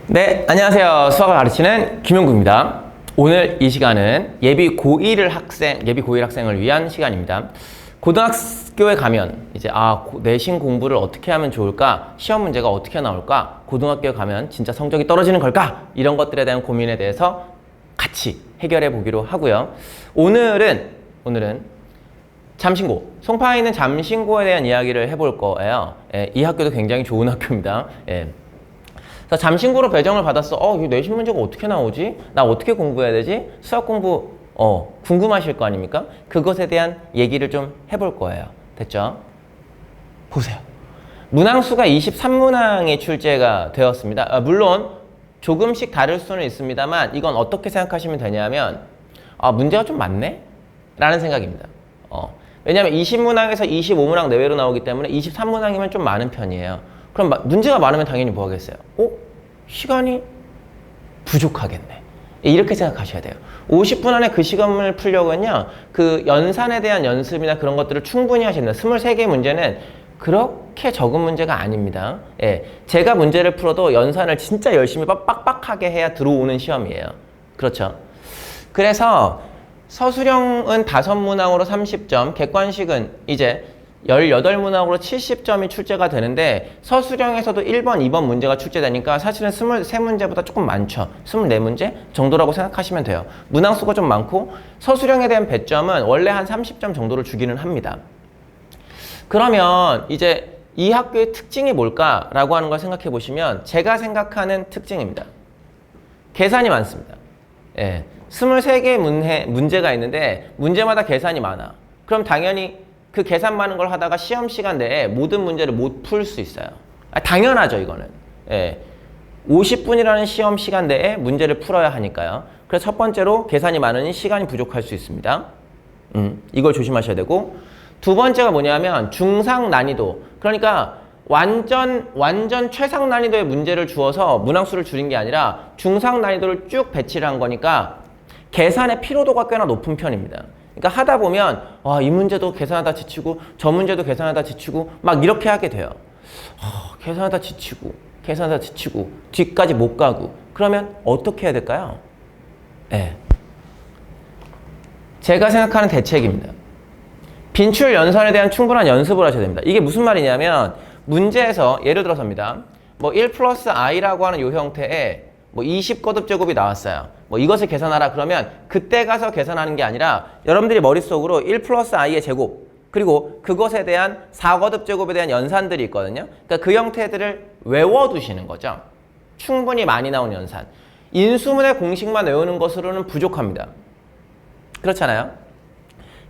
네, 안녕하세요. 수학을 가르치는 김용구입니다. 오늘 이 시간은 예비 고1 학생을 위한 시간입니다. 고등학교에 가면 이제 내신 공부를 어떻게 하면 좋을까? 시험 문제가 어떻게 나올까? 고등학교에 가면 진짜 성적이 떨어지는 걸까? 이런 것들에 대한 고민에 대해서 같이 해결해 보기로 하고요. 오늘은 잠신고, 송파에 있는 잠신고에 대한 이야기를 해볼 거예요. 이 학교도 굉장히 좋은 학교입니다. 그래서 잠신고로 배정을 받았어. 이 내신 문제가 어떻게 나오지? 나 어떻게 공부해야 되지? 수학 공부 궁금하실 거 아닙니까? 그것에 대한 얘기를 좀 해볼 거예요. 됐죠? 보세요. 문항수가 23문항이 출제가 되었습니다. 물론 조금씩 다를 수는 있습니다만 이건 어떻게 생각하시면 되냐면 문제가 좀 많네? 라는 생각입니다. 왜냐하면 20문항에서 25문항 내외로 나오기 때문에 23문항이면 좀 많은 편이에요. 그럼 문제가 많으면 당연히 뭐 하겠어요? 시간이 부족하겠네. 이렇게 생각하셔야 돼요. 50분 안에 그 시간을 풀려면요, 그 연산에 대한 연습이나 그런 것들을 충분히 하셔야 됩니다. 23개 문제는 그렇게 적은 문제가 아닙니다. 제가 문제를 풀어도 연산을 진짜 열심히 빡빡하게 해야 들어오는 시험이에요. 그렇죠? 그래서 서술형은 5문항으로 30점, 객관식은 이제 18문항으로 70점이 출제가 되는데 서술형에서도 1번, 2번 문제가 출제되니까 사실은 23문제보다 조금 많죠. 24문제 정도라고 생각하시면 돼요. 문항수가 좀 많고 서술형에 대한 배점은 원래 한 30점 정도를 주기는 합니다. 그러면 이제 이 학교의 특징이 뭘까라고 하는 걸 생각해 보시면 제가 생각하는 특징입니다. 계산이 많습니다. 23개 문제가 있는데 문제마다 계산이 많아. 그럼 당연히 그 계산 많은 걸 하다가 시험 시간 내에 모든 문제를 못 풀 수 있어요. 당연하죠, 이거는. 50분이라는 시험 시간 내에 문제를 풀어야 하니까요. 그래서 첫 번째로 계산이 많으니 시간이 부족할 수 있습니다. 이걸 조심하셔야 되고, 두 번째가 뭐냐면 중상 난이도. 그러니까 완전 최상 난이도의 문제를 주어서 문항수를 줄인 게 아니라 중상 난이도를 쭉 배치를 한 거니까 계산의 피로도가 꽤나 높은 편입니다. 그러니까 하다 보면 이 문제도 계산하다 지치고 저 문제도 계산하다 지치고 막 이렇게 하게 돼요. 계산하다 지치고 뒤까지 못 가고 그러면 어떻게 해야 될까요? 제가 생각하는 대책입니다. 빈출 연산에 대한 충분한 연습을 하셔야 됩니다. 이게 무슨 말이냐면 문제에서 예를 들어서입니다. 1 플러스 i라고 하는 이 형태에 20거듭 제곱이 나왔어요. 이것을 계산하라 그러면 그때 가서 계산하는 게 아니라 여러분들이 머릿속으로 1 플러스 i의 제곱 그리고 그것에 대한 4거듭 제곱에 대한 연산들이 있거든요. 그러니까 그 형태들을 외워두시는 거죠. 충분히 많이 나온 연산. 인수분해 공식만 외우는 것으로는 부족합니다. 그렇잖아요.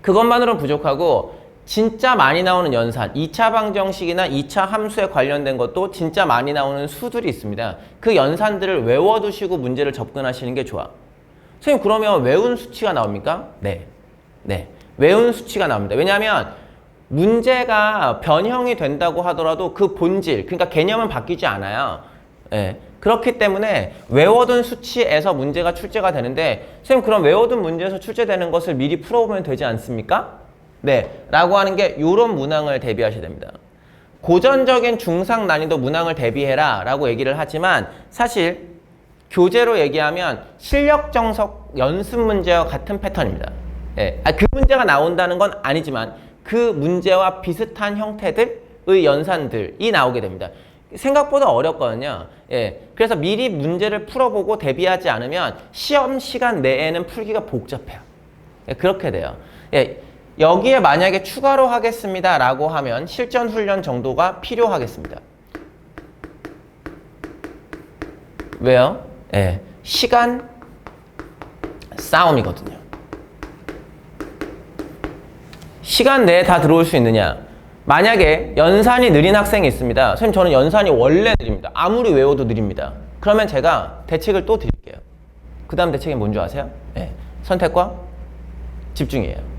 그것만으로는 부족하고 진짜 많이 나오는 연산, 2차 방정식이나 2차 함수에 관련된 것도 진짜 많이 나오는 수들이 있습니다. 그 연산들을 외워두시고 문제를 접근하시는 게 좋아. 선생님, 그러면 외운 수치가 나옵니까? 네. 외운 수치가 나옵니다. 왜냐하면 문제가 변형이 된다고 하더라도 그 본질, 그러니까 개념은 바뀌지 않아요. 그렇기 때문에 외워둔 수치에서 문제가 출제가 되는데 선생님, 그럼 외워둔 문제에서 출제되는 것을 미리 풀어보면 되지 않습니까? 라고 하는 게 이런 문항을 대비하셔야 됩니다. 고전적인 중상 난이도 문항을 대비해라 라고 얘기를 하지만 사실 교재로 얘기하면 실력 정석 연습 문제와 같은 패턴입니다. 그 문제가 나온다는 건 아니지만 그 문제와 비슷한 형태들의 연산들이 나오게 됩니다. 생각보다 어렵거든요. 그래서 미리 문제를 풀어보고 대비하지 않으면 시험 시간 내에는 풀기가 복잡해요. 그렇게 돼요. 여기에 만약에 추가로 하겠습니다 라고 하면 실전 훈련 정도가 필요하겠습니다. 왜요? 시간 싸움이거든요. 시간 내에 다 들어올 수 있느냐? 만약에 연산이 느린 학생이 있습니다. 선생님, 저는 연산이 원래 느립니다. 아무리 외워도 느립니다. 그러면 제가 대책을 또 드릴게요. 그 다음 대책이 뭔지 아세요? 선택과 집중이에요.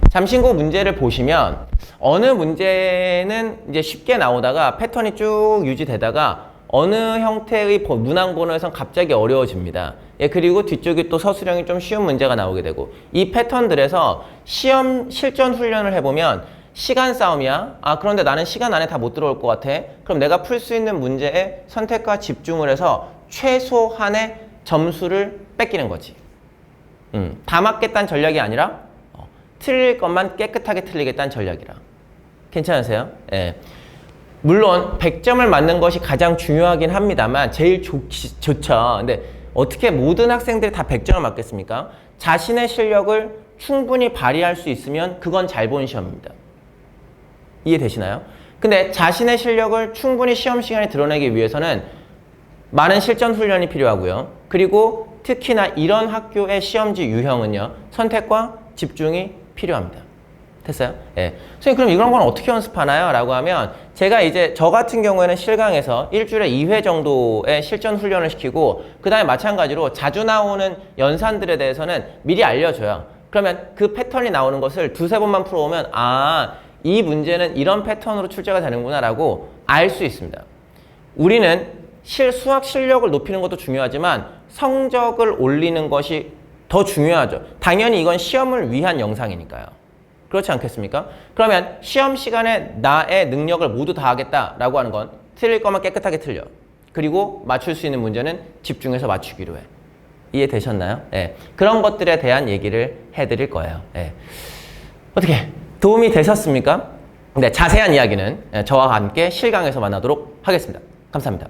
잠신고 문제를 보시면 어느 문제는 이제 쉽게 나오다가 패턴이 쭉 유지되다가 어느 형태의 문항 번호에선 갑자기 어려워집니다. 그리고 뒤쪽이 또 서술형이 좀 쉬운 문제가 나오게 되고 이 패턴들에서 시험 실전 훈련을 해보면 시간 싸움이야. 아, 그런데 나는 시간 안에 다 못 들어올 것 같아. 그럼 내가 풀 수 있는 문제에 선택과 집중을 해서 최소한의 점수를 뺏기는 거지. 다 맞겠다는 전략이 아니라 틀릴 것만 깨끗하게 틀리겠다는 전략이라. 괜찮으세요? 예. 물론 100점을 맞는 것이 가장 중요하긴 합니다만 제일 좋죠. 근데 어떻게 모든 학생들이 다 100점을 맞겠습니까? 자신의 실력을 충분히 발휘할 수 있으면 그건 잘 본 시험입니다. 이해되시나요? 근데 자신의 실력을 충분히 시험 시간에 드러내기 위해서는 많은 실전 훈련이 필요하고요. 그리고 특히나 이런 학교의 시험지 유형은요. 선택과 집중이 필요합니다. 됐어요? 예. 선생님 그럼 이런 건 어떻게 연습하나요? 라고 하면 제가 이제 저 같은 경우에는 실강에서 일주일에 2회 정도의 실전 훈련을 시키고 그 다음에 마찬가지로 자주 나오는 연산들에 대해서는 미리 알려줘요. 그러면 그 패턴이 나오는 것을 두세 번만 풀어오면 아, 이 문제는 이런 패턴으로 출제가 되는구나 라고 알 수 있습니다. 우리는 수학 실력을 높이는 것도 중요하지만 성적을 올리는 것이 더 중요하죠. 당연히 이건 시험을 위한 영상이니까요. 그렇지 않겠습니까? 그러면 시험 시간에 나의 능력을 모두 다하겠다라고 하는 건 틀릴 것만 깨끗하게 틀려. 그리고 맞출 수 있는 문제는 집중해서 맞추기로 해. 이해되셨나요? 예. 그런 것들에 대한 얘기를 해드릴 거예요. 예. 어떻게 도움이 되셨습니까? 네, 자세한 이야기는 저와 함께 실강에서 만나도록 하겠습니다. 감사합니다.